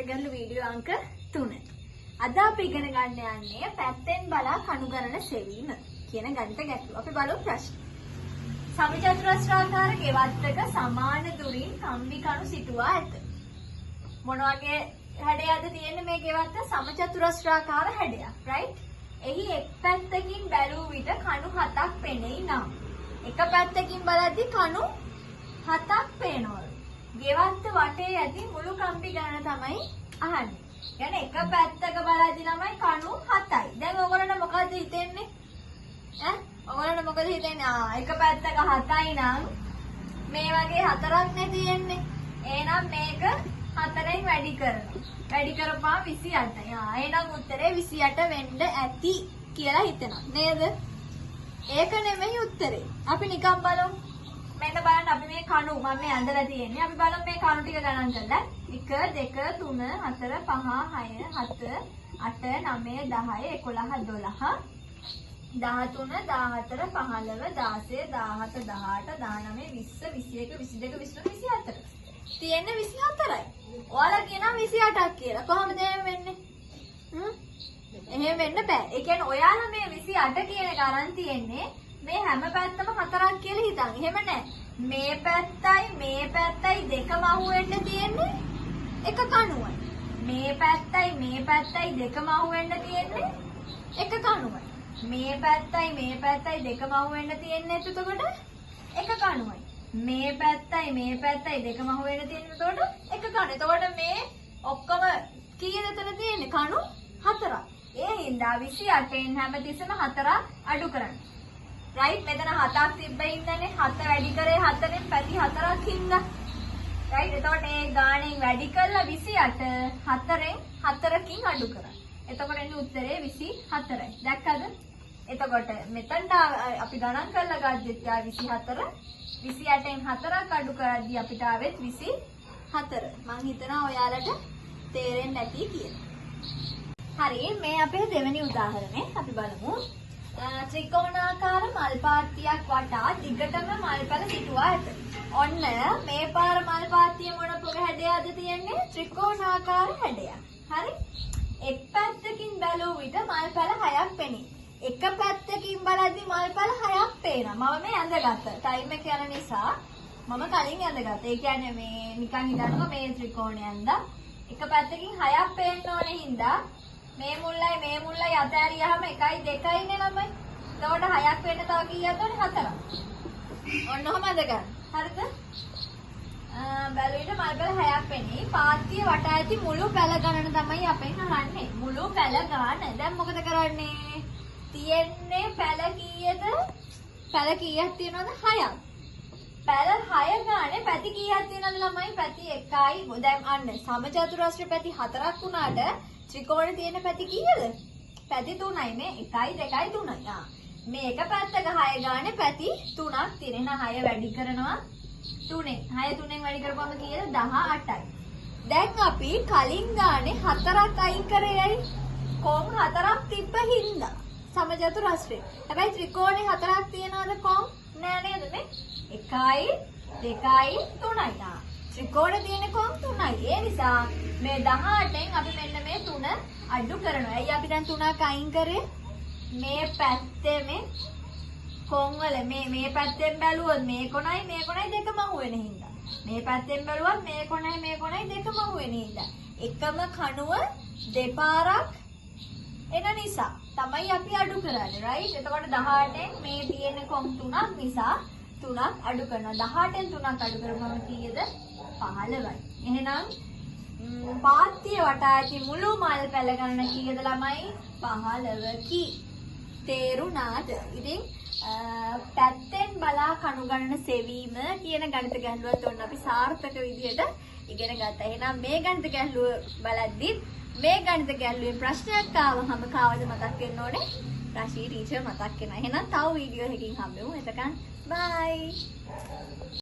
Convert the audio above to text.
ගණිත ගැටළු වීඩියෝ අංක 3. අද අපි ඉගෙන ගන්න යන්නේ පැත්තෙන් බලා කණු ගණන සෙවීම කියන ගණිත ගැටළු. අපි බලමු ප්‍රශ්න. සමචතුරස්‍රාකාර ගෙවත්තක සමාන දුරින් කම්බි කණු සිටුවා ඇත. මොන වගේ හැඩයක්ද තියෙන්නේ මේ ගෙවත්ත? සමචතුරස්‍රාකාර හැඩයක්, right? එහි එක් පැත්තකින් බැලූ විට කණු 7ක් පෙනෙයි නම් එක පැත්තකින් බලද්දී කණු 7ක් පේනවලු. ගෙවත්ත වටේ ඇති මුළු කම්බි ගණන තමයි අහන්නේ. يعني එක පැත්තක බලද්දී ළමයි කණු 7යි. දැන් ඔයගොල්ලන්ට මොකද්ද හිතෙන්නේ? ඔයගොල්ලන්ට මොකද හිතෙන්නේ? එක පැත්තක 7යි නම් මේ වගේ 4ක් නේ තියෙන්නේ. එහෙනම් මේක 4ෙන් වැඩි කරනවා. වැඩි කරපුවාම 28යි. එහෙනම් උත්තරේ 28 වෙන්න ඇති කියලා හිතනවා. නේද? ඒක නෙමෙයි උත්තරේ. අපි නිකන් බලමු. මෙන්න බලන්න අපි මේ කණු මම මේ ඇඳලා තියෙන්නේ. අපි බලමු මේ කණු ටික ගණන් කරලා. 1 2 3 4 5 6 7 8 9 10 11 12 13 14 15 16 17 18 19 20 21 22 23 24 තියෙන්නේ 24යි. ඔයාලා කියනවා 28ක් කියලා. කොහොමද එහෙම වෙන්නේ? එහෙම වෙන්න බෑ. ඒ කියන්නේ ඔයාලා මේ 28 කියන එක අරන් තියෙන්නේ මේ හැම පැත්තම 4ක් කියලා හිතන්. එහෙම නෑ. මේ පැත්තයි දෙකම අහු වෙන්න තියෙන්නේ එක කණුවයි. මේ පැත්තයි දෙකම අහු වෙන්න තියෙන්නේ එක කණුවයි. මේ පැත්තයි දෙකම අහු වෙන්න තියෙන්නේ එතකොට එක කණුවයි. මේ පැත්තයි දෙකම අහු වෙන්න තියෙන්නේ එතකොට එක කණුව. එතකොට මේ ඔක්කොම කීයද එතන තියෙන්නේ? කණු 4ක්. ඒ හින්දා 28න් හැමතිස්සෙම 4ක් අඩු කරන්න. right මෙතන 7ක් තිබ්බේ ඉන්නනේ 7 වැඩි කරේ 4ෙන් පැති 4ක් හින්දා right එතකොට ඒ ගාණෙන් වැඩි කරලා 28 4කින් අඩු කරා. එතකොට එන්නේ උත්තරේ 24යි. දැක්කද? එතකොට මෙතනට අපි ගණන් කරලා ගත්තත් 24 28න් 4ක් අඩු කරද්දී අපිට ආවෙත් 24. මම හිතනවා ඔයාලට තේරෙන්නේ නැති කියලා. හරි මේ අපේ දෙවෙනි උදාහරණය අපි බලමු. ත්‍රිකෝණාකාර මල් පාත්තියක් වටා දිගටම මල්පැල සිටුවා ඇත. ඔන්න මේ පාර මල් පාත්තිය මොන හැඩයක්ද තියෙන්නේ? ත්‍රිකෝණාකාර හැඩයක්. හරි? එක් පැත්තකින් බැලුව විට මල්පැල 6ක් පෙනේ. එක පැත්තකින් බලද්දි මල්පැල 6ක් පේනවා. මම මේ ඇඳගත්තා. ටයිම් එක යන නිසා මම කලින් ඇඳගත්තා. ඒ කියන්නේ මේ නිකන් හිතන්නකෝ මේ ත්‍රිකෝණය ඇඳලා එක පැත්තකින් 6ක් පේන්න ඕනේ හින්දා මේ මුල්ලයි අතෑරියාම 1යි 2යි නේ ළමයි. එතකොට 6ක් වෙන්න තව කීයක්ද ඕනේ? 4ක්. ඔන්න ඔහම අඳගන්න. හරිද? බැලුවිට මල්පැල 6ක් වෙන්නේ. පාත්තිය වටා ඇති මුළු පැල ගණන තමයි අපෙන් අහන්නේ. මුළු පැල ගාන. දැන් මොකද කරන්නේ? තියෙන්නේ පැල කීයද? පැල කීයක් තියෙනවද? 6ක්. පැල 6 ගානේ පැති කීයක් තියෙනවද ළමයි? පැති 1යි. දැන් අන්න සමචතුරස්‍ර පැති 4ක් වුණාට ත්‍රිකෝණේ තියෙන පැති කීයද? පැති 3යි. මේ 1යි 2යි 3යි. මේ එක පැත්තක 6 ගානේ පැති 3ක් තියෙන. 6 වැඩි කරනවා 3ෙන්. 6 3ෙන් වැඩි කරපුවම කීයද? 18යි. දැන් අපි කලින් ගානේ 4ක් අයින් කරේයි. කොම් 4ක් තිබ්බ හින්දා සමචතුරස්‍රේ. හැබැයි ත්‍රිකෝණේ 4ක් තියනවද කොම්? නෑ නේද මේ? 1යි 2යි 3යි. ත්‍රිකෝණේ තියෙන කොම් 3යි. ඒ නිසා මේ 18න් අපි මෙන්න මේ 3 අඩු කරනවා. ඇයි අපි දැන් 3ක් අයින් කරේ? මේ පැත්තේ මේ කොම් වල මේ පැත්තෙන් බැලුවොත් මේ කොනයි දෙකම අහු වෙන හින්දා. මේ පැත්තෙන් බැලුවොත් මේ කොනයි දෙකම අහු වෙන හින්දා. එකම කණුව දෙපාරක් එන නිසා තමයි අපි අඩු කරන්නේ. right? එතකොට 18න් මේ තියෙන කොම් 3ක් නිසා 3ක් අඩු කරනවා. 18න් 3ක් අඩු කරපුවම කීයද? 15යි. එහෙනම් පාත්තිය වටා ඇති මුළු මල් පැල ගණන කීයද ළමයි? 15කි. තේරුණාද? ඉතින් පැත්තෙන් බලා කණු ගණන සෙවීම කියන ගණිත ගැටලුවත් ඔන්න අපි සාර්ථක විදිහට ඉගෙන ගත්තා. එහෙනම් මේ ගණිත ගැටලුව බලද්දි මේ ගණිත ගැටලුවේ ප්‍රශ්නයක් ආවම කාවද මතක් වෙන්න ඕනේ? රාශී ටීචර් මතක් වෙනවා. එහෙනම් තව වීඩියෝ එකකින් හම්බෙමු. එතකන් බයි.